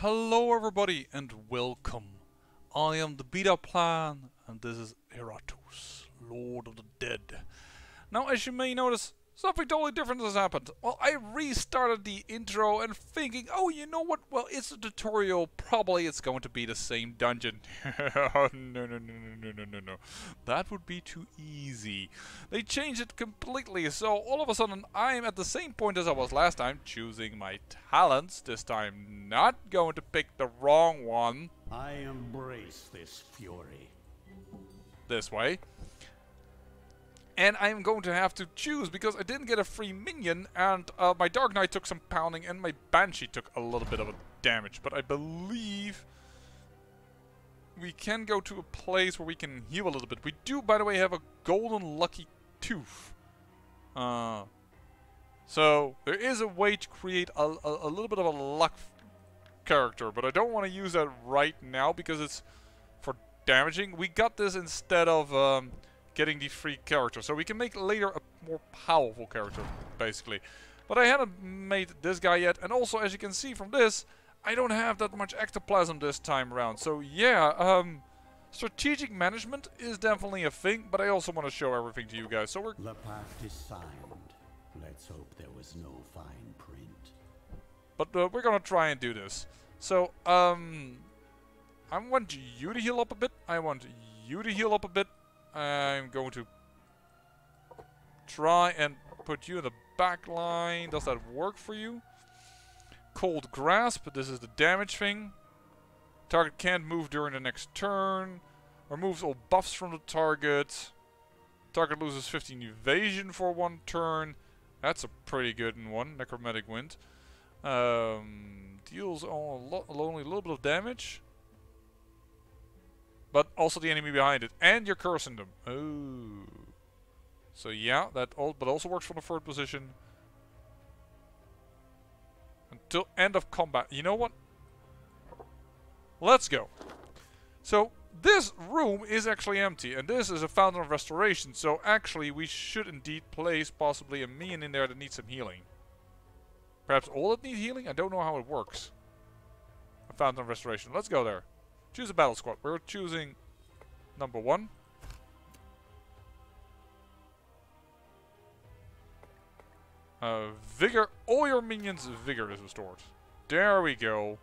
Hello everybody and welcome. I am the Beta Plan and this is Iratus, Lord of the Dead. Now as you may notice, something totally different has happened. Well, I restarted the intro and thinking, oh, you know what? Well, it's a tutorial. Probably it's going to be the same dungeon. No. That would be too easy. They changed it completely. So all of a sudden, I'm at the same point as I was last time, choosing my talents. This time, not going to pick the wrong one. I embrace this fury. This way. And I'm going to have to choose because I didn't get a free minion and my Dark Knight took some pounding and my Banshee took a little bit of a damage. But I believe we can go to a place where we can heal a little bit. We do, by the way, have a golden lucky tooth. So there is a way to create a little bit of a luck character. But I don't want to use that right now because it's for damaging. We got this instead of getting the free character. So we can make later a more powerful character, basically. But I haven't made this guy yet. And also, as you can see from this, I don't have that much ectoplasm this time around. So yeah, strategic management is definitely a thing. But I also want to show everything to you guys. So The pact is signed. Let's hope there was no fine print. But we're gonna try and do this. So, I want you to heal up a bit. I want you to heal up a bit. I'm going to try and put you in the back line. Does that work for you? Cold Grasp, this is the damage thing. Target can't move during the next turn. Removes all buffs from the target. Target loses 15 evasion for one turn. That's a pretty good one. Necromantic Wind. Deals only a little bit of damage. But also the enemy behind it. And you're cursing them. Oh. So yeah, that but also works from the third position. Until end of combat. You know what? Let's go. So this room is actually empty. And this is a Fountain of Restoration. So actually we should indeed place possibly a minion in there that needs some healing. Perhaps all that need healing? I don't know how it works. A Fountain of Restoration. Let's go there. Choose a battle squad. We're choosing number 1. Vigor. All your minions' vigor is restored. There we go.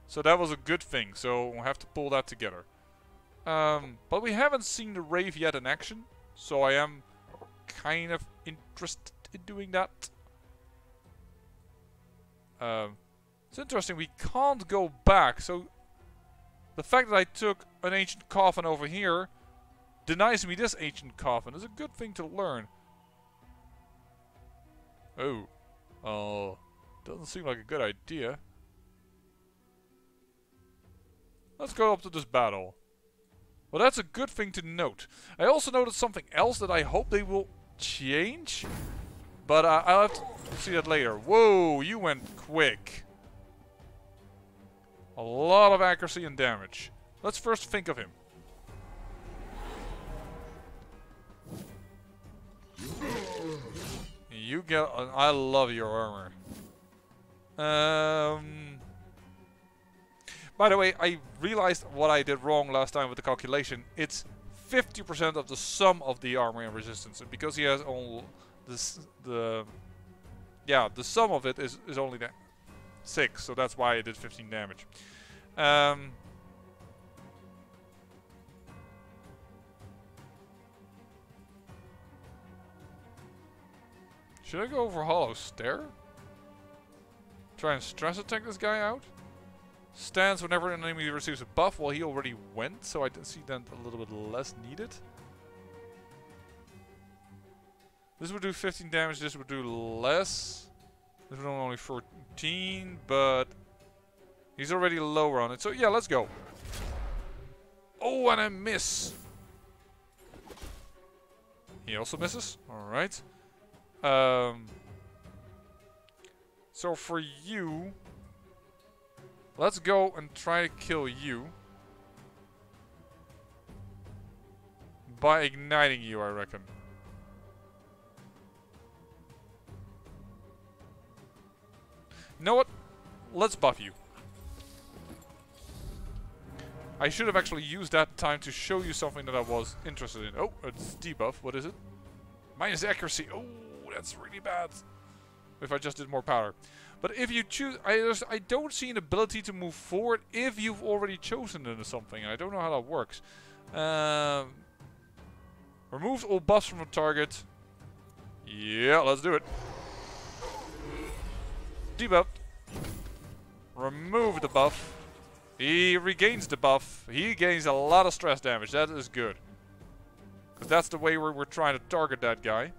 So that was a good thing. So we'll have to pull that together. But we haven't seen the Rave yet in action. So I am kind of interested in doing that. It's interesting. We can't go back. So the fact that I took an ancient coffin over here denies me this ancient coffin. It's a good thing to learn. Oh. Doesn't seem like a good idea. Let's go up to this battle. Well, that's a good thing to note. I also noticed something else that I hope they will change. But I'll have to see that later. Whoa, you went quick. A lot of accuracy and damage. Let's first think of him. You get... I love your armor. By the way, I realized what I did wrong last time with the calculation. It's 50% of the sum of the armor and resistance. And because he has all this... the sum of it is only that 6, so that's why I did 15 damage. Should I go for Hollow Stare? Try and stress attack this guy out? Stands whenever an enemy receives a buff. Well, he already went, so I see that a little bit less needed. This would do 15 damage, this would do less. This would do only 14, but he's already lower on it. So yeah, let's go. Oh, and I miss. He also misses. Alright. So for you, let's go and try to kill you. By igniting you, I reckon. You know what? Let's buff you. I should have actually used that time to show you something that I was interested in. Oh, it's debuff. What is it? Minus accuracy. Oh, that's really bad. If I just did more power. But if you choose... I don't see an ability to move forward if you've already chosen into something. And I don't know how that works. Removes all buffs from a target. Yeah, let's do it. Debuffed. Remove the buff. He regains the buff. He gains a lot of stress damage. That is good. Because that's the way we're trying to target that guy.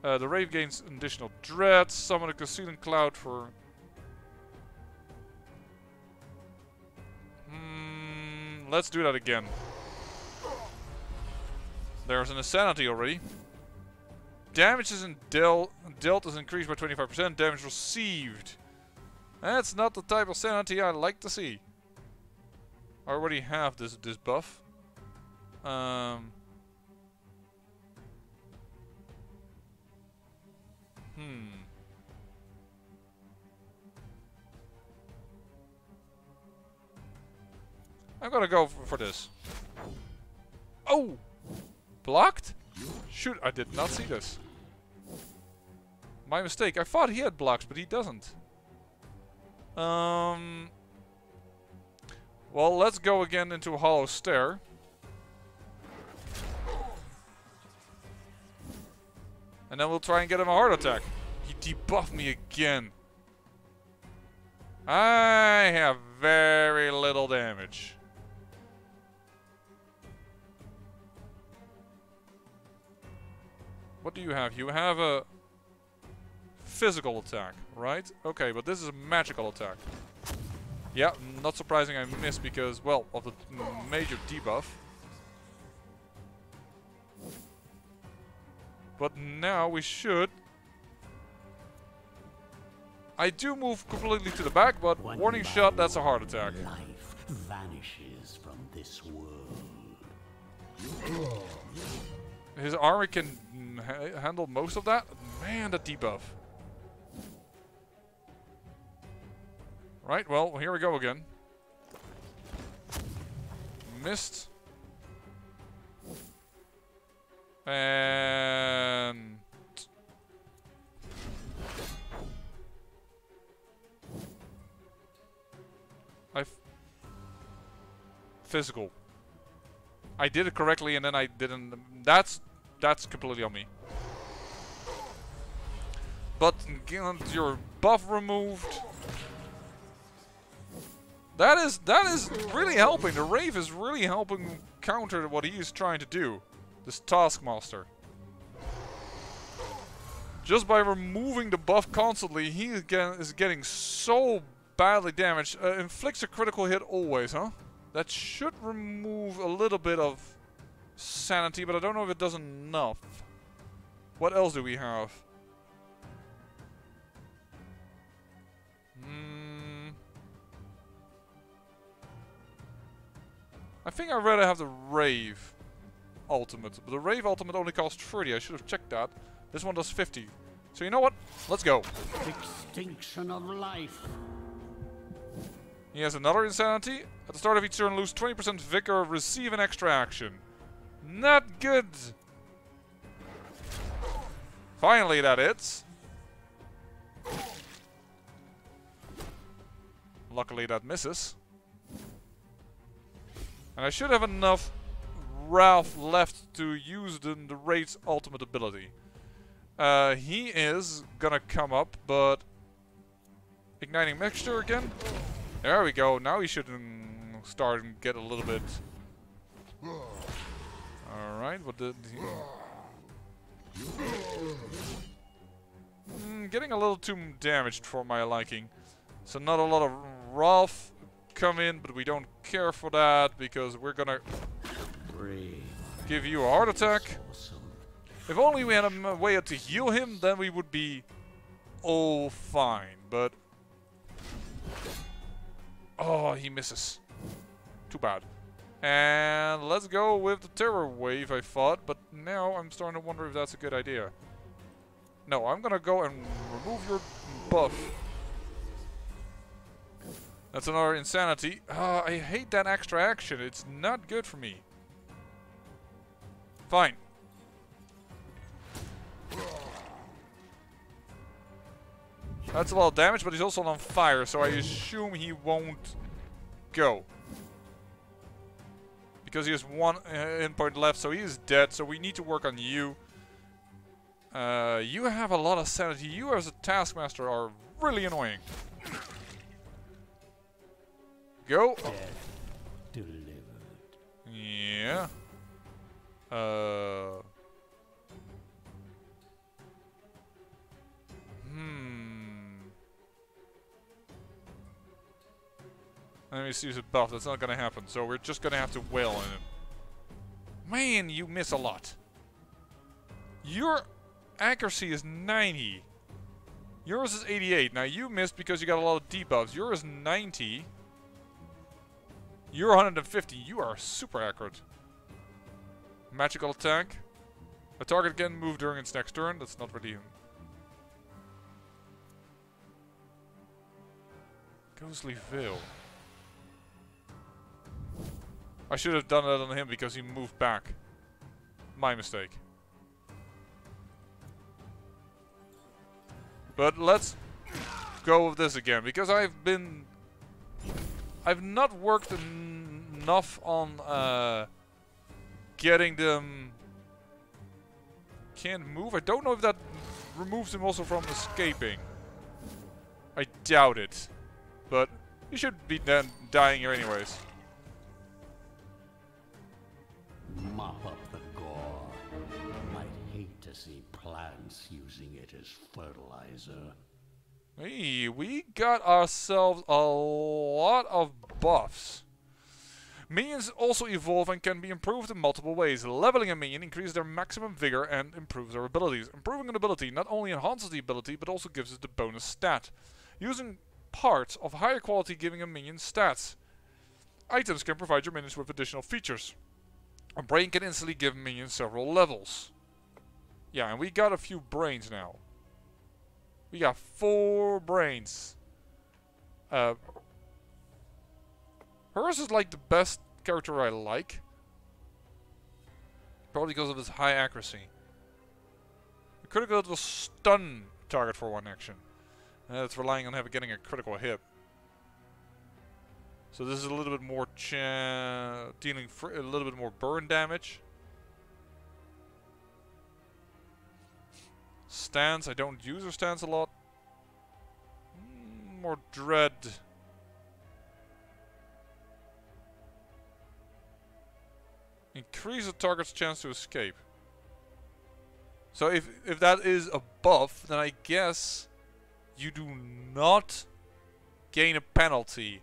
The Rave gains additional dread. Summon a concealing cloud for... let's do that again. There's an insanity already. Damage isn't dealt is increased by 25%. Damage received. That's not the type of sanity I like to see. I already have this buff. I'm gonna go for this. Oh! Blocked? Shoot, I did not see this. My mistake. I thought he had blocks, but he doesn't. Well, let's go again into a hollow stare. And then we'll try and get him a heart attack. He debuffed me again. I have very little damage. What do you have? You have a physical attack, right? Okay, but this is a magical attack. Yeah, not surprising I missed because, well, of the major debuff. But now we should... I do move completely to the back, but warning shot, that's a heart attack. Life vanishes from this world. His armor can handle most of that. Man, that debuff. Right, well, here we go again. Missed. And... Physical. I did it correctly and then I didn't... That's completely on me. But get your buff removed. That is really helping. The Rave is really helping counter what he is trying to do. This Taskmaster. Just by removing the buff constantly, he is getting so badly damaged. Inflicts a critical hit always, huh? That should remove a little bit of sanity, but I don't know if it does enough. What else do we have? I think I'd rather have the Rave ultimate. But the Rave ultimate only costs 30. I should have checked that. This one does 50. So you know what? Let's go. Extinction of life. He has another insanity. At the start of each turn, lose 20% vigor, receive an extra action. Not good. Finally, that hits. Luckily, that misses. And I should have enough Ralph left to use the Raid's ultimate ability. He is gonna come up, but... Igniting Mixture again. There we go. Now he should start and get a little bit... Alright, what did he... getting a little too damaged for my liking. So not a lot of Ralph come in, but we don't care for that because we're gonna give you a heart attack. If only we had a way to heal him, then we would be all fine, but... Oh, he misses. Too bad. And let's go with the Terror Wave, I thought, but now I'm starting to wonder if that's a good idea. No, I'm gonna go and remove your buff. That's another insanity. I hate that extra action. It's not good for me. Fine. That's a lot of damage, but he's also on fire, so I assume he won't go. Because he has one hit point left, so he is dead, so we need to work on you. You have a lot of sanity. You as a taskmaster are really annoying. Go. Death delivered. Yeah. Let me see his buff. That's not gonna happen. So we're just gonna have to wail on him. Man, you miss a lot. Your accuracy is 90. Yours is 88. Now you missed because you got a lot of debuffs. Yours is 90. You're 150. You are super accurate. Magical attack. A target can move during its next turn. That's not really him. Ghostly Veil. I should have done that on him because he moved back. My mistake. But let's go with this again, because I've not worked enough on getting them can't move. I don't know if that removes him also from escaping. I doubt it. But he should be then dying here anyways. Mop up the gore. I'd hate to see plants using it as fertilizer. Hey, we got ourselves a lot of buffs. Minions also evolve and can be improved in multiple ways. Leveling a minion increases their maximum vigor and improves their abilities. Improving an ability not only enhances the ability, but also gives it the bonus stat. Using parts of higher quality giving a minion stats. Items can provide your minions with additional features. A brain can instantly give minions several levels. Yeah, and we got a few brains now. We got 4 brains. Hers is like the best character I like. Probably because of his high accuracy. The critical hit will stun target for 1 action. It's relying on getting a critical hit. So this is a little bit more dealing a little bit more burn damage. Stance, I don't use her stance a lot. More dread. Increase the target's chance to escape. So if that is a buff, then I guess you do not gain a penalty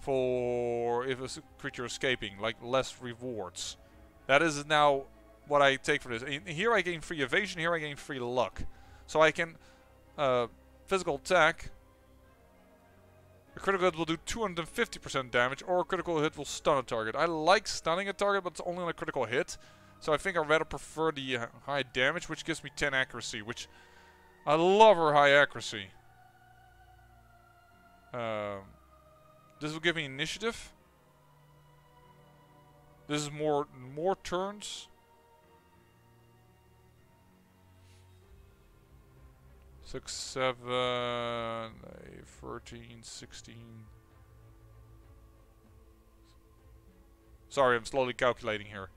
for if a creature escaping, like less rewards. That is now what I take for this. Here I gain free evasion, here I gain free luck. So I can physical attack. A critical hit will do 250% damage, or a critical hit will stun a target. I like stunning a target, but it's only on a critical hit. So I think I'd rather prefer the high damage, which gives me 10 accuracy, which I love her high accuracy. This will give me initiative. This is more turns. 6, 7, 8, 13, 16. Sorry, I'm slowly calculating here.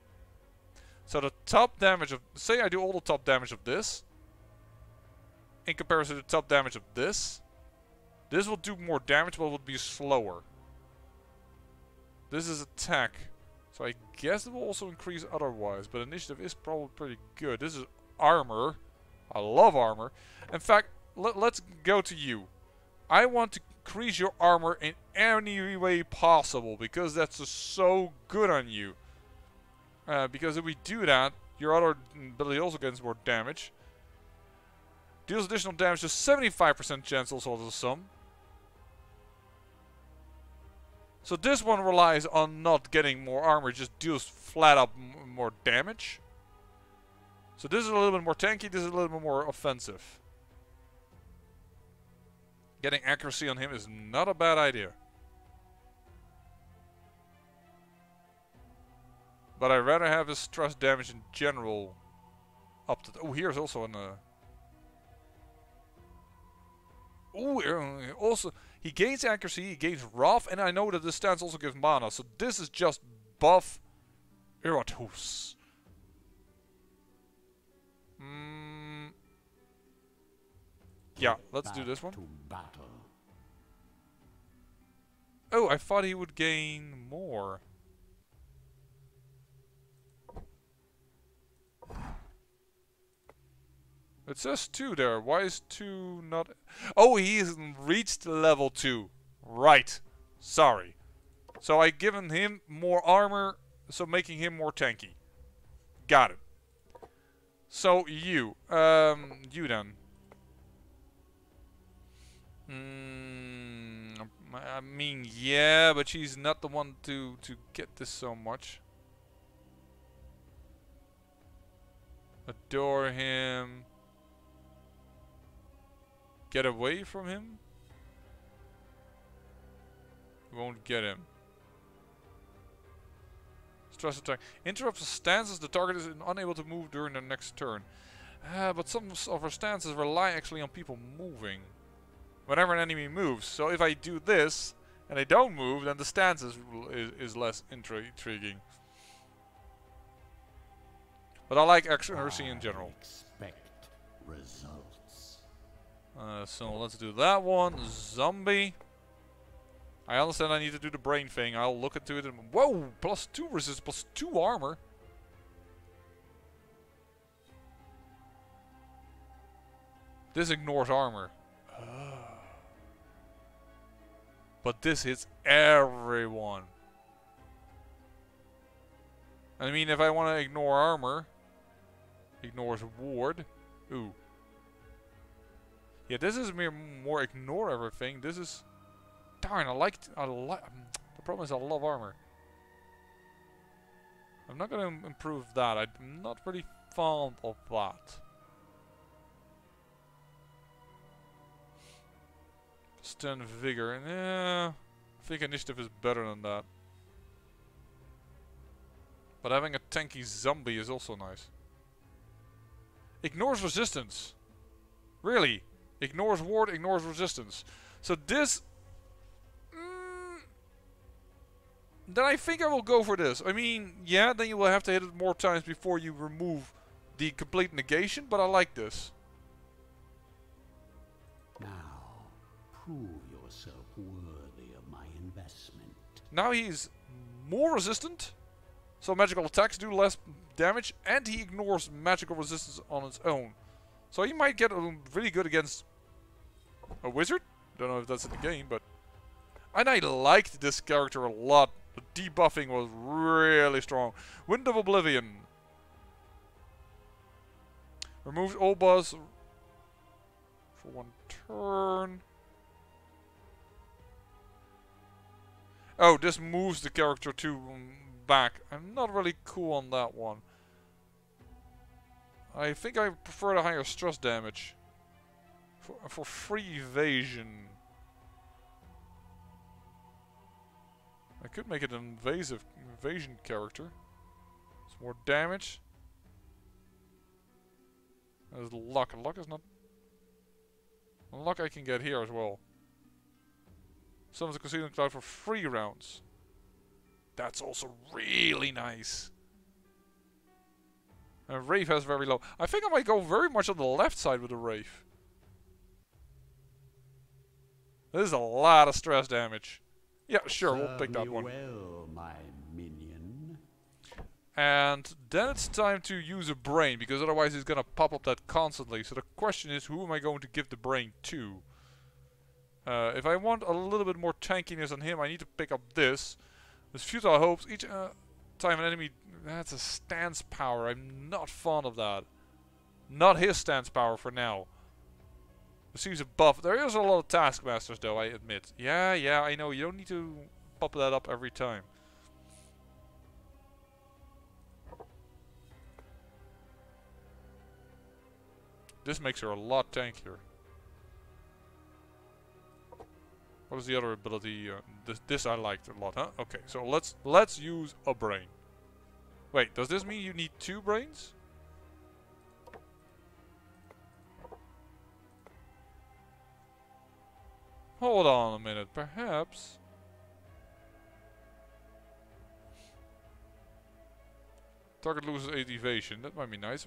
So the top damage of... Say I do all the top damage of this. In comparison to the top damage of this. This will do more damage, but it will be slower. This is attack. So I guess it will also increase otherwise. But initiative is probably pretty good. This is armor. I love armor. In fact, let's go to you. I want to increase your armor in any way possible. Because that's just so good on you. Because if we do that, your other ability also gets more damage. Deals additional damage to 75% chance also as a sum. So this one relies on not getting more armor, just deals flat up more damage. So this is a little bit more tanky, this is a little bit more offensive. Getting accuracy on him is not a bad idea. But I'd rather have his stress damage in general up to... Oh, here's also an... also, he gains accuracy, he gains wrath, and I know that this stance also gives mana. So this is just buff Iratus. Yeah, let's do this one. Oh, I thought he would gain more. It says 2 there. Why is 2 not... Oh, he hasn't reached level 2. Right. Sorry. So I given him more armor, so making him more tanky. Got it. So you. You then. I mean, yeah, but she's not the one to get this so much. Adore him. Get away from him? Won't get him. Stress attack. Interrupts the stances. The target is unable to move during the next turn. But some of her stances rely actually on people moving. Whenever an enemy moves. So if I do this and they don't move, then the stance is less intriguing. But I like accuracy in general. Expect results. So let's do that one. Zombie. I understand I need to do the brain thing. I'll look into it and... Whoa! +2 resist, +2 armor. This ignores armor. But this hits everyone. I mean, if I want to ignore armor... Ignores ward. Ooh. Yeah, this is more ignore everything. This is... Darn, the problem is I love armor. I'm not going to improve that. I'm not really fond of that. Stun vigor. Yeah, I think initiative is better than that. But having a tanky zombie is also nice. Ignores resistance. Really? Ignores ward, ignores resistance. So this... then I think I will go for this. I mean, yeah, then you will have to hit it more times before you remove the complete negation, but I like this. Now, prove yourself worthy of my investment. Now he's more resistant, so magical attacks do less damage, and he ignores magical resistance on its own. So he might get really good against a wizard. Don't know if that's in the game, but... And I liked this character a lot. The debuffing was really strong. Wind of Oblivion. Removes all buzz for 1 turn. Oh, this moves the character to back. I'm not really cool on that one. I think I prefer the higher stress damage. For free evasion. I could make it an evasion character. It's more damage. There's luck. Luck is not... Luck I can get here as well. Summons the Concealing Cloud for 3 rounds. That's also really nice. And Wraith has very low. I think I might go very much on the left side with the Wraith. This is a lot of stress damage. Yeah, sure, we'll pick that one. Well, my minion. And then it's time to use a brain, because otherwise he's gonna pop up that constantly. So the question is, who am I going to give the brain to? If I want a little bit more tankiness on him, I need to pick up this. There's futile hopes. Each time an enemy... That's a stance power. I'm not fond of that. Not his stance power for now. Receives a buff. There is a lot of taskmasters though, I admit. Yeah, I know. You don't need to pop that up every time. This makes her a lot tankier. What was the other ability? This I liked a lot, huh? Okay, so let's use a brain. Wait, does this mean you need 2 brains? Hold on a minute, perhaps. Target loses 8 evasion. That might be nice.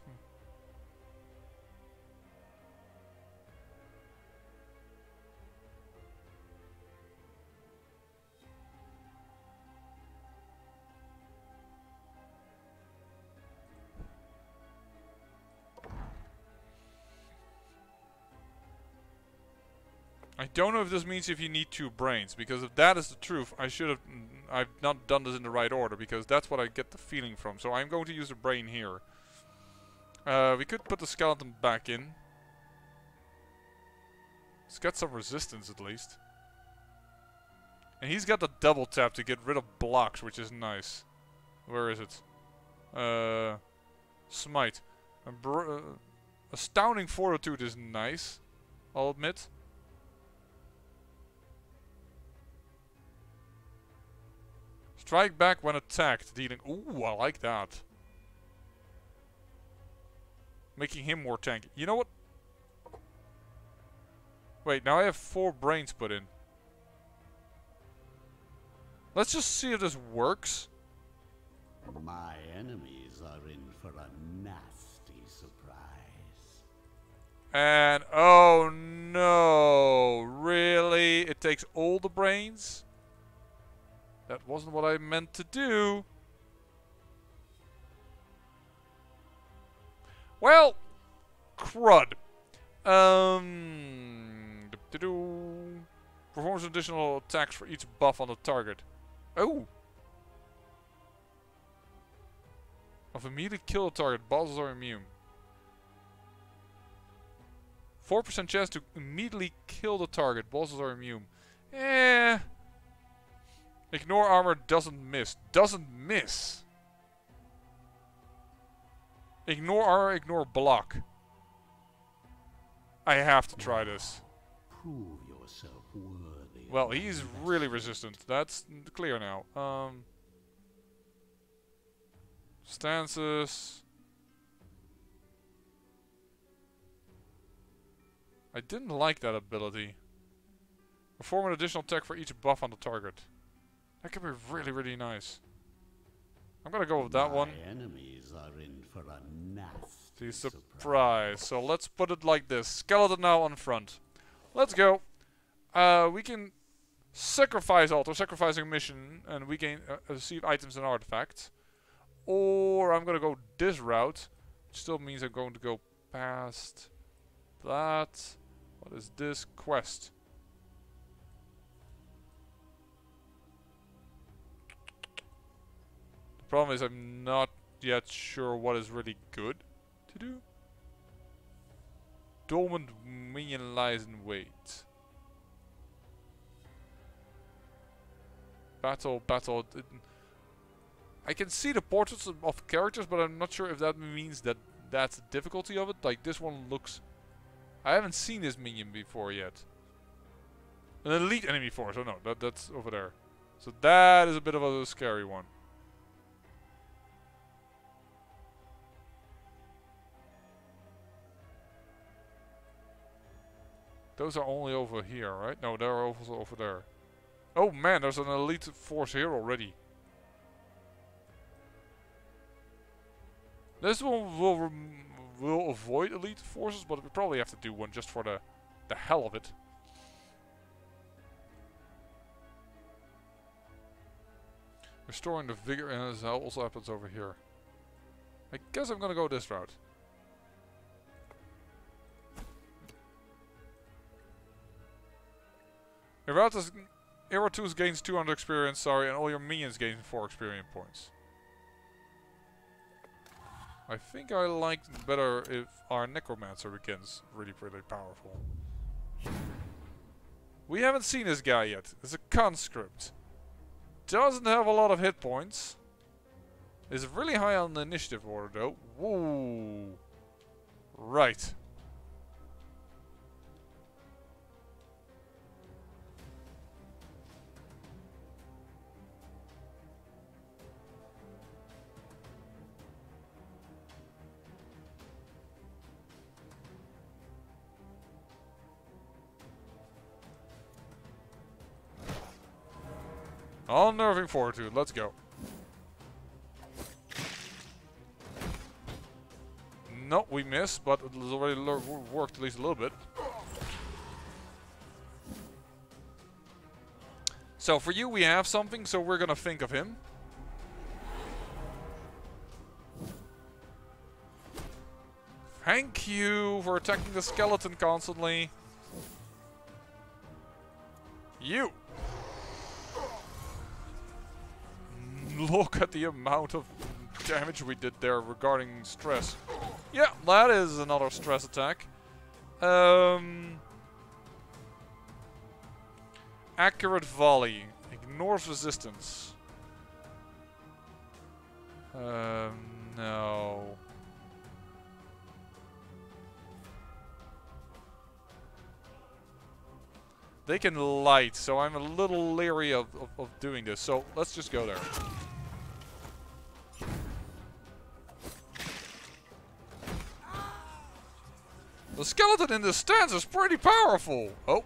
I don't know if this means if you need 2 brains, because if that is the truth, I've not done this in the right order, because that's what I get the feeling from. So I'm going to use a brain here. We could put the skeleton back in. It's got some resistance at least. And he's got the double tap to get rid of blocks, which is nice. Where is it? Smite. Astounding Fortitude is nice, I'll admit. Strike back when attacked, dealing... Ooh, I like that. Making him more tanky. You know what? Wait, now I have 4 brains put in. Let's just see if this works. My enemies are in for a nasty surprise. And... oh no! Really? It takes all the brains? That wasn't what I meant to do. Well, crud. Performs additional attacks for each buff on the target. Oh. Of immediately kill a target, bosses are immune. 4% chance to immediately kill the target, bosses are immune. Eh. Ignore armor doesn't miss. Doesn't miss. Ignore armor, ignore block. I have to try this. Prove yourself worthy. Well, he's really resistant. That's clear now. Stances. I didn't like that ability. Perform an additional attack for each buff on the target. That could be really, really nice. I'm gonna go with that one. Enemies are in for a nasty surprise. So let's put it like this. Skeleton now on front. Let's go. We can sacrifice altar, sacrificing mission, and we gain receive items and artifacts. Or I'm gonna go this route, which still means I'm going to go past that. What is this? Quest. Problem is I'm not yet sure what is really good to do. Dormant minion lies in wait. Battle. I can see the portraits of characters, but I'm not sure if that means that that's the difficulty of it. Like this one looks... I haven't seen this minion before yet. An elite enemy force. Oh no, that's over there. So that is a bit of a scary one. Those are only over here, right? No, they're also over there. Oh man, there's an elite force here already. This one will avoid elite forces, but we probably have to do one just for the hell of it. Restoring the vigor, and this also happens over here. I guess I'm gonna go this route. Iratus gains 200 experience, and all your minions gain 4 experience points. I think I like better if our Necromancer becomes really powerful. We haven't seen this guy yet. It's a conscript. Doesn't have a lot of hit points. Is really high on the initiative order though. Whoa. Right. Unnerving Fortitude, let's go. No, we missed, but it has already worked at least a little bit. So for you we have something, so we're gonna think of him. Thank you for attacking the skeleton constantly. You! Look at the amount of damage we did there regarding stress. Yeah, that is another stress attack. Accurate volley. Ignores resistance. No. They can light, so I'm a little leery of doing this. So let's just go there. The skeleton in this stance is pretty powerful. Oh.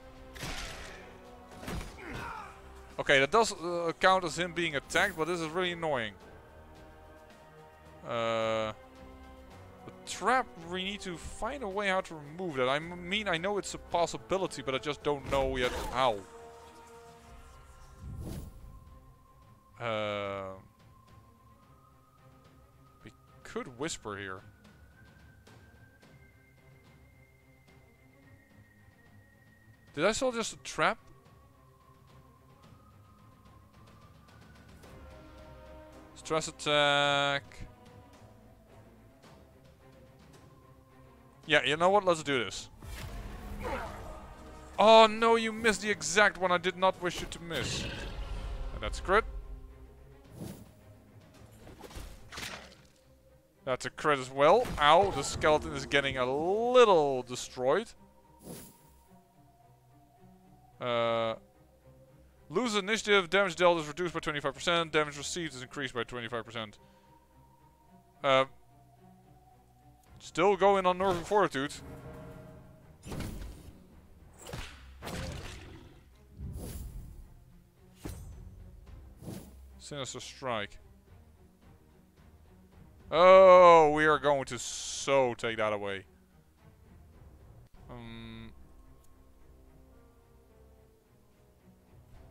Okay, that does count as him being attacked, but this is really annoying. The trap, we need to find a way how to remove that. I mean, I know it's a possibility, but I just don't know yet how. We could whisper here. Did I saw just a trap? Stress attack. Yeah, you know what? Let's do this. Oh no, you missed the exact one I did not wish you to miss. And that's crit. That's a crit as well. Ow, the skeleton is getting a little destroyed. Lose initiative, damage dealt is reduced by 25%, damage received is increased by 25%. Still going on Unnerving Fortitude. Sinister Strike. Oh, we are going to so take that away.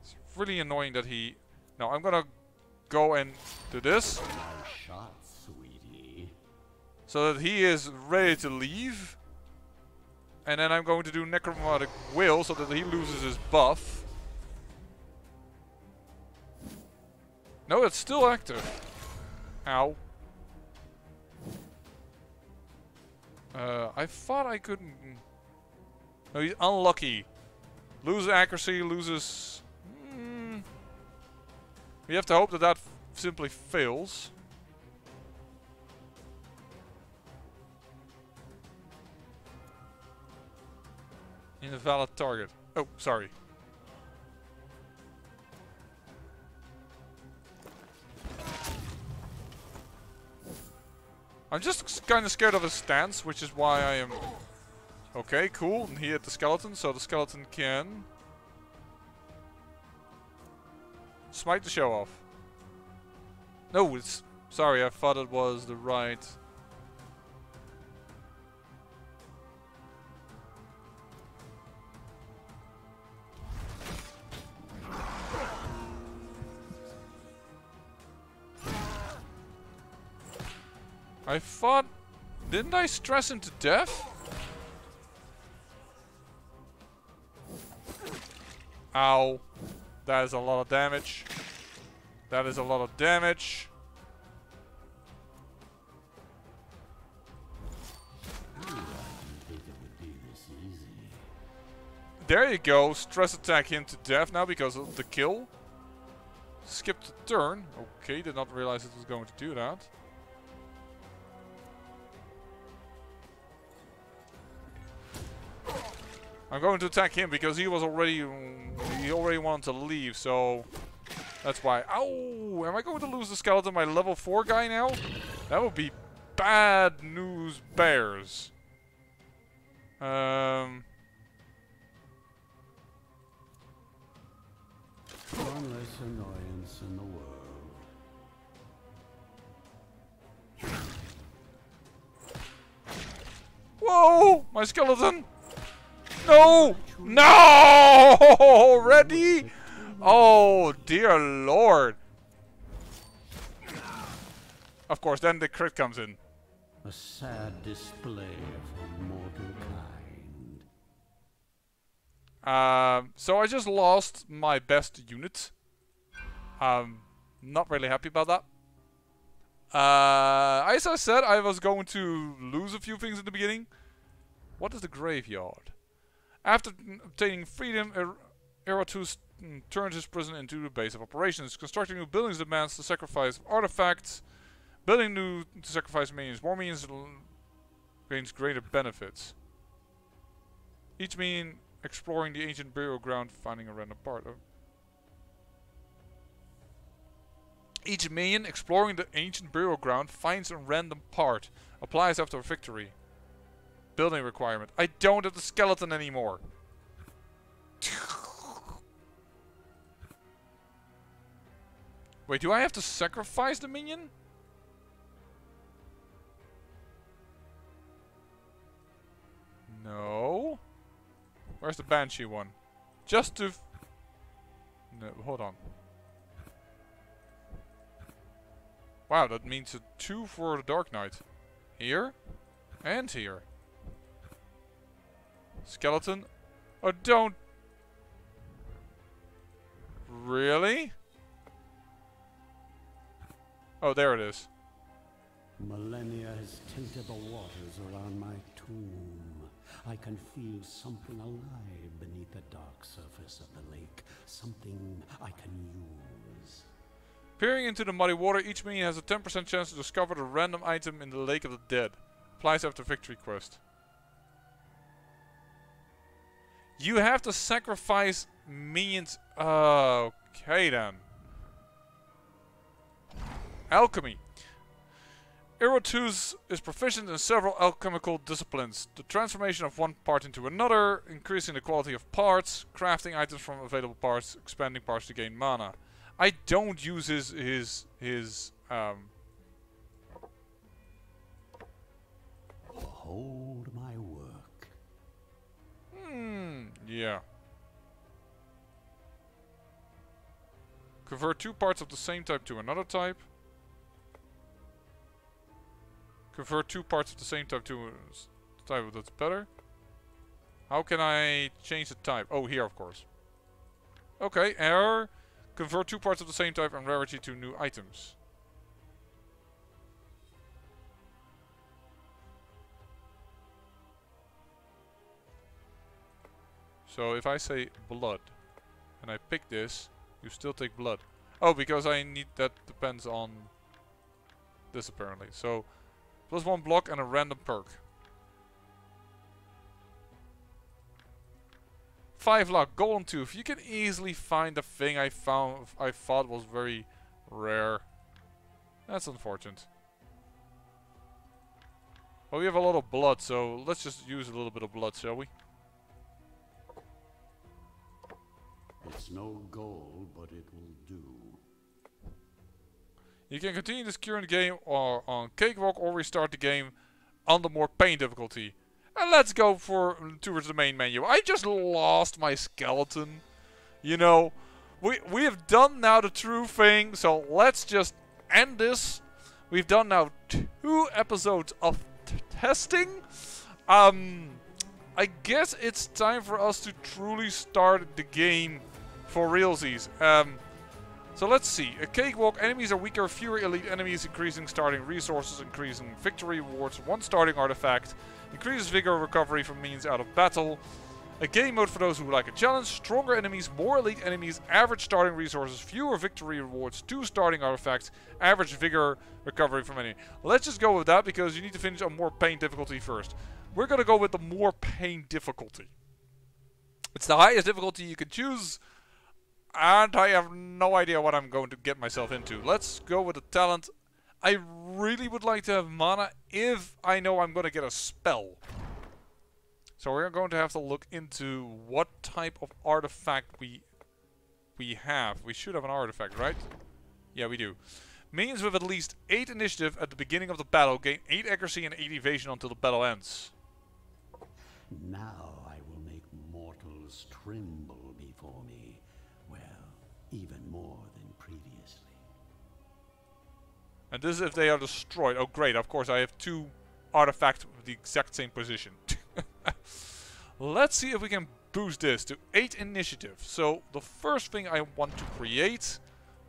It's really annoying that he... No, I'm gonna go and do this. Nice shot, sweetie. So that he is ready to leave. And then I'm going to do Necromantic Will so that he loses his buff. No, it's still active. Ow. I thought I couldn't... No, he's unlucky. Loses accuracy, loses... We have to hope that that simply fails. Invalid target. Oh, sorry. I'm just kind of scared of his stance, which is why I am... Okay, cool. And he hit the skeleton, so the skeleton can... Smite the show off. No, it's... Sorry, I thought it was the right... I thought... Didn't I stress him to death? Ow. That is a lot of damage. That is a lot of damage. There you go. Stress attack him to death now because of the kill. Skipped a turn. Okay, did not realize it was going to do that. I'm going to attack him because he was already... He already wanted to leave, so... That's why... Ow! Am I going to lose the skeleton, my level 4 guy now? That would be bad news bears. one less annoyance in the world. Whoa! My skeleton! No! No! Ready? Oh, dear lord. Of course, then the crit comes in. A sad display of mortal kind. So I just lost my best unit. Not really happy about that. As I said, I was going to lose a few things in the beginning. What is the graveyard? After obtaining freedom, Iratus turns his prison into the base of operations. Constructing new buildings demands the sacrifice of artifacts. Building new to sacrifice minions. More minions gains greater benefits. Each minion exploring the ancient burial ground, finding a random part. Each minion exploring the ancient burial ground finds a random part. Applies after a victory. Building requirement. I don't have the skeleton anymore. Wait, do I have to sacrifice the minion? No. Where's the Banshee one? Just to... No, hold on. Wow, that means a 2 for the Dark Knight. Here. And here. Skeleton. Oh, don't... Really? Oh, there it is. Millennia has tinted the waters around my tomb. I can feel something alive beneath the dark surface of the lake. Something I can use. Peering into the muddy water, each minion has a 10% chance to discover the random item in the Lake of the Dead. Applies after victory quest. You have to sacrifice minions. Okay then. Alchemy. Iratus is proficient in several alchemical disciplines. The transformation of one part into another, increasing the quality of parts, crafting items from available parts, expanding parts to gain mana. I don't use his Behold my work. Yeah. Convert 2 parts of the same type to another type. Convert 2 parts of the same type to a type that's better. How can I change the type? Oh, here, of course. Okay, error. Convert 2 parts of the same type and rarity to new items. So if I say blood and I pick this, you still take blood. Oh, because I need that depends on this apparently. So plus 1 block and a random perk. 5 luck, golden tooth. You can easily find the thing I thought was very rare. That's unfortunate. Well, we have a lot of blood, so let's just use a little bit of blood, shall we? It's no gold, but it will do. You can continue this current game or on Cakewalk or restart the game on the more pain difficulty. And let's go towards the main menu. I just lost my skeleton. You know, we have done now the true thing, so let's just end this. We've done now 2 episodes of testing. I guess it's time for us to truly start the game for realsies. So let's see. A Cakewalk, enemies are weaker, fewer elite enemies, increasing starting resources, increasing victory rewards, 1 starting artifact, increases vigor recovery from minions out of battle. A game mode for those who like a challenge, stronger enemies, more elite enemies, average starting resources, fewer victory rewards, 2 starting artifacts, average vigor recovery from enemy. Let's just go with that because you need to finish on more pain difficulty first. We're gonna go with the more pain difficulty. It's the highest difficulty you can choose. And I have no idea what I'm going to get myself into. Let's go with the talent. I really would like to have mana if I know I'm going to get a spell. So we're going to have to look into what type of artifact we we have. We should have an artifact, right? Yeah, we do. Minions with at least 8 initiative at the beginning of the battle gain 8 accuracy and 8 evasion until the battle ends. Now I will make mortals tremble before me. Well, even more than previously. And this is if they are destroyed. Oh great, of course I have 2 artifacts with the exact same position. Let's see if we can boost this to 8 initiative. So the first thing I want to create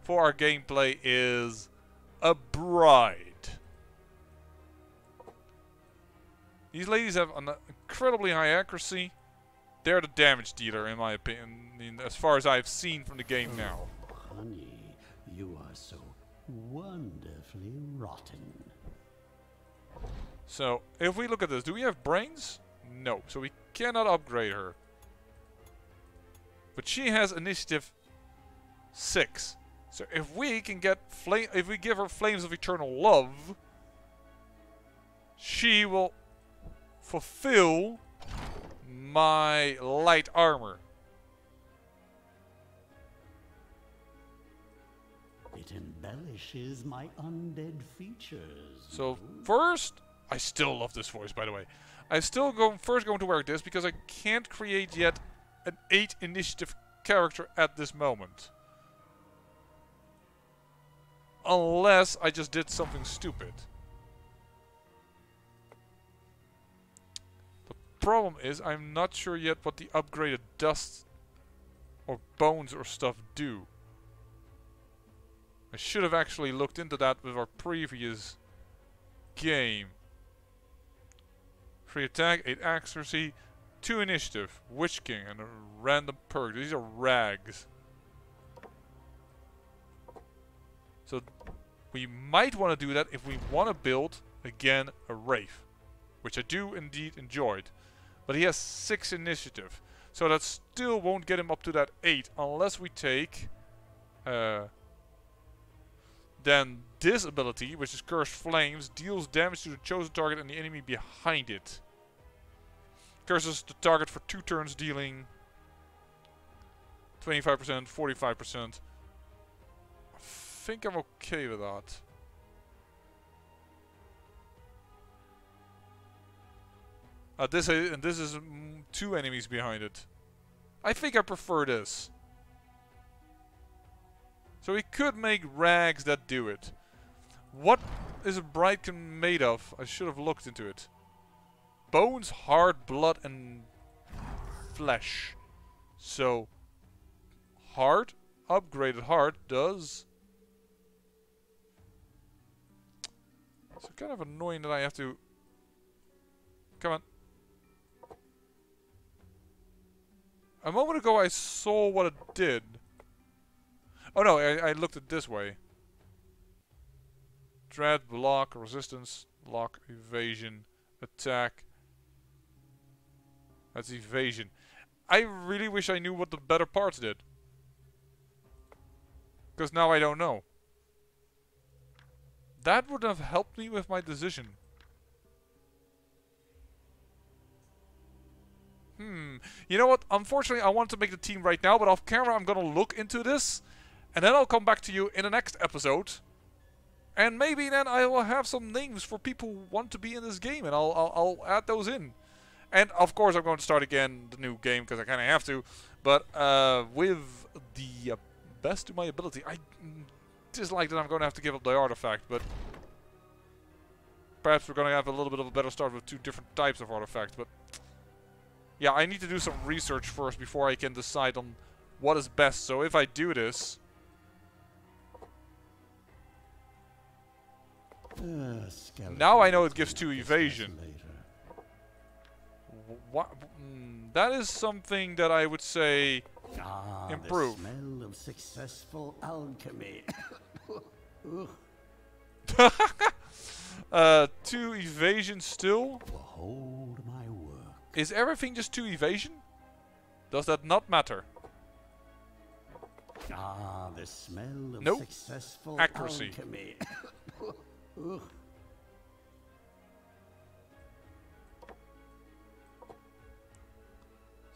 for our gameplay is a bride. These ladies have an incredibly high accuracy. They're the damage dealer in my opinion, as far as I've seen from the game now. Honey, you are so wonderfully rotten. So, if we look at this, do we have brains? No, so we cannot upgrade her. But she has initiative 6. So if we can get if we give her Flames of Eternal Love, she will fulfill my light armor. It embellishes my undead features. So first, I still love this voice, by the way. I still first going to wear this because I can't create yet an 8 initiative character at this moment. Unless I just did something stupid. The problem is I'm not sure yet what the upgraded dust or bones or stuff do. I should have actually looked into that with our previous game. 3 attack, 8 accuracy, 2 initiative, Witch King, and a random perk. These are rags. So we might want to do that if we want to build, again, a Wraith. Which I do indeed enjoy. But he has 6 initiative. So that still won't get him up to that 8 unless we take then this ability, which is Cursed Flames, deals damage to the chosen target and the enemy behind it. Curses the target for 2 turns, dealing 25%, 45%. I think I'm okay with that. This is 2 enemies behind it. I think I prefer this. So we could make rags that do it. What is a bride made of? I should have looked into it. Bones, heart, blood, and flesh. So, heart, upgraded heart does... It's kind of annoying that I have to... Come on. A moment ago I saw what it did. Oh no, I looked at this way. Dread, block, resistance, lock, evasion, attack. That's evasion. I really wish I knew what the better parts did. Because now I don't know. That would have helped me with my decision. You know what? Unfortunately, I want to make the team right now, but off camera I'm going to look into this. And then I'll come back to you in the next episode. And maybe then I will have some names for people who want to be in this game. And I'll add those in. And of course I'm going to start again the new game because I kind of have to. But with the best of my ability. I dislike that I'm going to have to give up the artifact. But perhaps we're going to have a little bit of a better start with 2 different types of artifacts. But yeah, I need to do some research first before I can decide on what is best. So if I do this... now I know it gives 2 evasion. That is something that I would say improve. The smell of successful alchemy. 2 evasion still. Behold my work. Is everything just 2 evasion? Does that not matter? The smell of successful accuracy. Alchemy.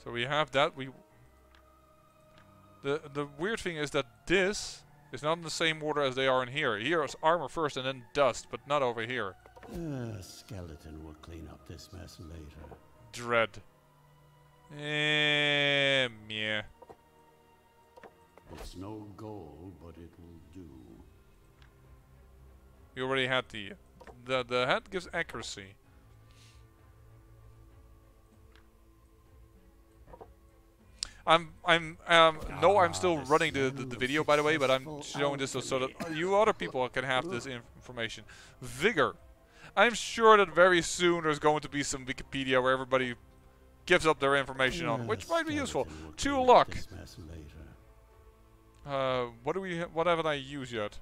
So we have that. The weird thing is that this is not in the same order as they are in here. Here is armor first and then dust, but not over here. Skeleton will clean up this mess later. Dread. Yeah. It's no gold, but it will do. We already had the head gives accuracy. I'm still running the video, by the way, but I'm showing this so that you other people can have this information. Vigor. I'm sure that very soon there's going to be some Wikipedia where everybody gives up their information on, which might be useful. 2 luck. What haven't I used yet?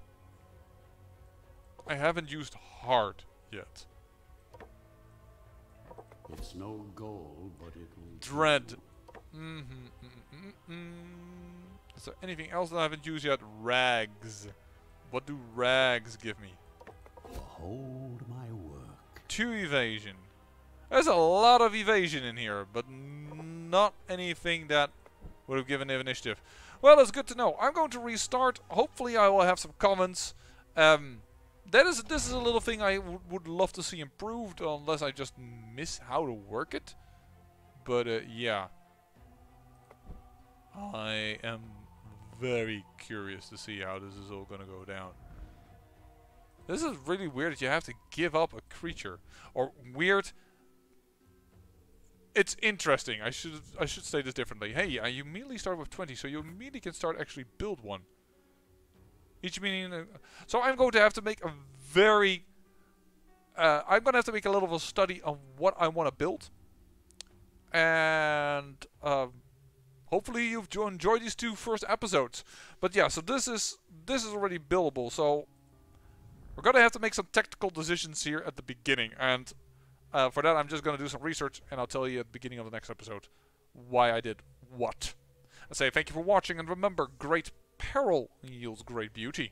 I haven't used heart yet. It's no gold, but it will Dread. Is there anything else that I haven't used yet? Rags. What do rags give me? Behold my work. 2 evasion. There's a lot of evasion in here, but not anything that would have given initiative. Well, it's good to know. I'm going to restart. Hopefully I will have some comments. This is a little thing I would love to see improved, unless I just miss how to work it. But yeah. I am very curious to see how this is all gonna go down. This is really weird that you have to give up a creature. Or weird. It's interesting. I should say this differently. Hey, you immediately start with 20, so you immediately can start actually build one. Each meaning. So I'm going to have to make a very. I'm going to have to make a little of a study on what I want to build. And hopefully you've enjoyed these 2 first episodes. But yeah, so this is already buildable. So we're going to have to make some tactical decisions here at the beginning. And for that, I'm just going to do some research, and I'll tell you at the beginning of the next episode why I did what. I say thank you for watching, and remember, great peril yields great beauty.